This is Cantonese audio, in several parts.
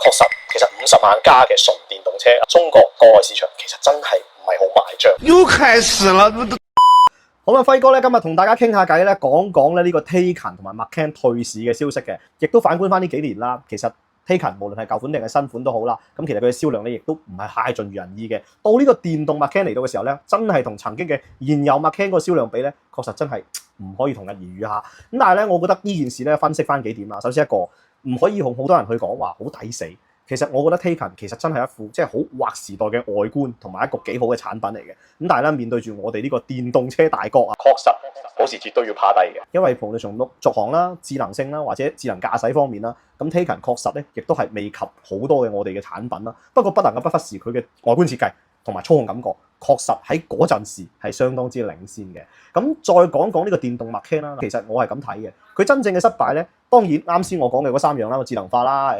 確實，其實50萬加嘅純電動車，中國國內市場其實真係唔係好賣帳。又開始了。好啦，輝哥咧今日同大家傾下偈咧，講講咧呢個 Taycan 同埋 Macan 退市嘅消息嘅，亦都反觀翻呢幾年啦。其實 Taycan 無論係舊款定係新款都好啦，咁其實佢嘅銷量咧亦都唔係太盡如人意嘅。到呢個電動 Macan 嚟到嘅時候咧，真係同曾經嘅現有 Macan 個銷量比咧，確實真係唔可以同日而語嚇。咁但係咧，我覺得呢件事咧分析翻幾點啦。首先一個唔可以同好多人去講話好抵死。其實我覺得 Taycan 其實真係一副即係好劃時代嘅外觀同埋一個幾好嘅產品嚟嘅。咁但係咧，面對住我哋呢個電動車大國啊，確實保時捷都要趴低嘅。因為無論從續航啦、智能性啦或者智能駕駛方面啦，咁 Taycan 確實咧亦都係未及好多嘅我哋嘅產品啦。不過不能夠不忽視佢嘅外觀設計同埋操控感覺，確實喺嗰陣時係相當之領先嘅。咁再講講呢個電動 Macan 啦，其實我係咁睇嘅。佢真正嘅失敗咧，當然啱先我講嘅嗰3樣啦，智能化啦、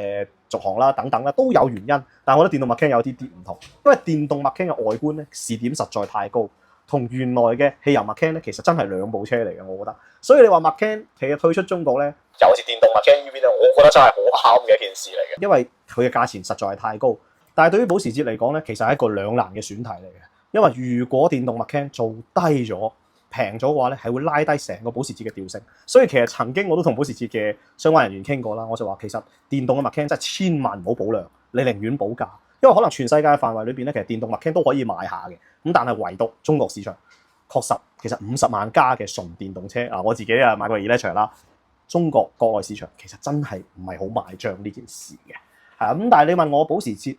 續航啦等等啦都有原因。但係我覺得電動 Macan 有啲唔同，因為電動 Macan 嘅外觀咧視點實在太高，同原來嘅汽油 Macan 咧其實真係兩部車嚟嘅，我覺得。所以你話 Macan 其實退出中國咧，尤其是電動 Macan EV 咧，我覺得真係好啱嘅一件事嚟嘅。因為佢嘅價錢實在係太高。但係對於保時捷嚟講咧，其實係一個兩難嘅選題嚟嘅。因為如果電動 Macan 做低咗、平咗嘅話咧，係會拉低成個保時捷嘅調性。所以其實曾經我都同保時捷嘅相關人員傾過啦，我就話其實電動嘅 Macan 真係千萬唔好保量，你寧願保價，因為可能全世界嘅範圍裏邊咧，其實電動 Macan 都可以賣下嘅。咁但係唯獨中國市場，確實其實50萬加嘅純電動車啊，我自己啊買過 Electra 啦，中國國內市場其實真係唔係好賣帳呢件事嘅。係啊，咁但係你問我保時捷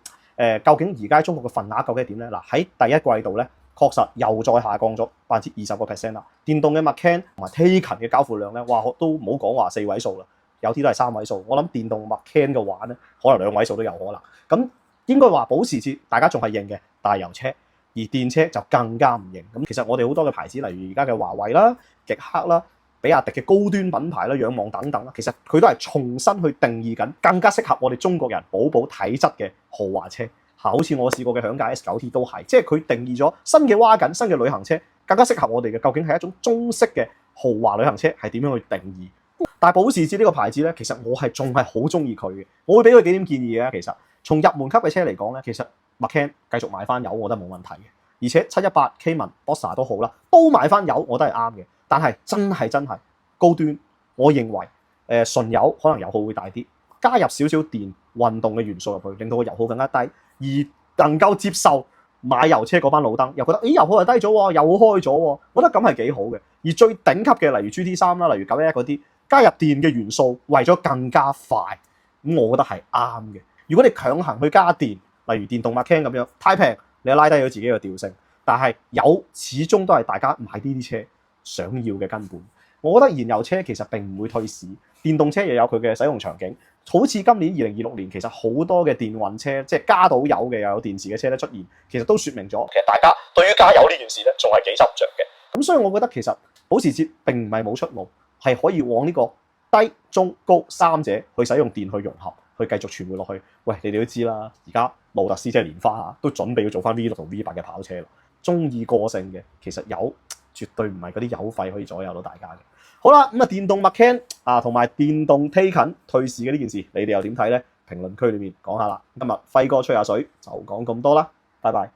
究竟而家中國嘅份額究竟係點咧？嗱，喺第一季度咧，確實又再下降咗20%啦。電動嘅 Macan 同埋 Taycan 嘅交付量咧，哇，都唔好講話4位數啦，有啲都係3位數。我諗電動 Macan 嘅話咧，可能2位數都有可能。咁應該話保時捷大家仲係認嘅大油車，而電車就更加唔認。咁其實我哋好多嘅牌子，例如而家嘅華為啦、極氪啦、比亞迪嘅高端品牌啦、仰望等等啦，其實佢都係重新去定義緊更加適合我哋中國人寶體質嘅豪華車。好似我試過嘅享駕 S9T 都係，即係佢定義咗新嘅蛙緊、新嘅旅行車更加適合我哋嘅，究竟係一種中式嘅豪華旅行車係點樣去定義？但係保時捷呢個牌子咧，其實我係仲係好中意佢嘅，我會俾佢幾點建議嘅。其實從入門級嘅車嚟講咧，其實 Macan 繼續買翻油，我覺得冇問題嘅。而且718 Cayman、Boxster 都好啦，都買翻油，我都係啱嘅。但係真係高端，我認為純油可能油耗會大啲，加入少少電運動嘅元素入去，令到個油耗更加低，而能夠接受買油車嗰班老登，又覺得油耗係低咗喎，又開咗喎，我覺得咁係幾好嘅。而最頂級嘅，例如 GT3 啦，例如911嗰啲，加入電嘅元素，為咗更加快，咁我覺得係啱嘅。如果你強行去加電，例如電動 Macan 咁樣，太平，你拉低咗自己嘅調性。但係油始終都係大家買呢啲車想要嘅根本。我覺得燃油車其實並唔會退市，電動車又有佢嘅使用場景。好似今年2026年，其實好多嘅電運車，即係加到油嘅又有電池嘅車咧出現，其實都説明咗，其實大家對於加油呢件事咧，仲係幾執着嘅。咁所以我覺得其實保時捷並唔係冇出路，係可以往呢個低、中、高三者去使用電去融合，去繼續傳播落去。喂，你哋都知啦，而家路特斯即係蓮花啊，都準備要做翻 V6 同 V8 嘅跑車啦。中意個性嘅，其實油絕對唔係嗰啲油費可以左右到大家嘅。好啦，咁電動 Macan 同埋電動 Taycan 退市嘅呢件事，你哋又點睇呢？評論區裏面講下啦。今日輝哥吹下水就講咁多啦，拜拜。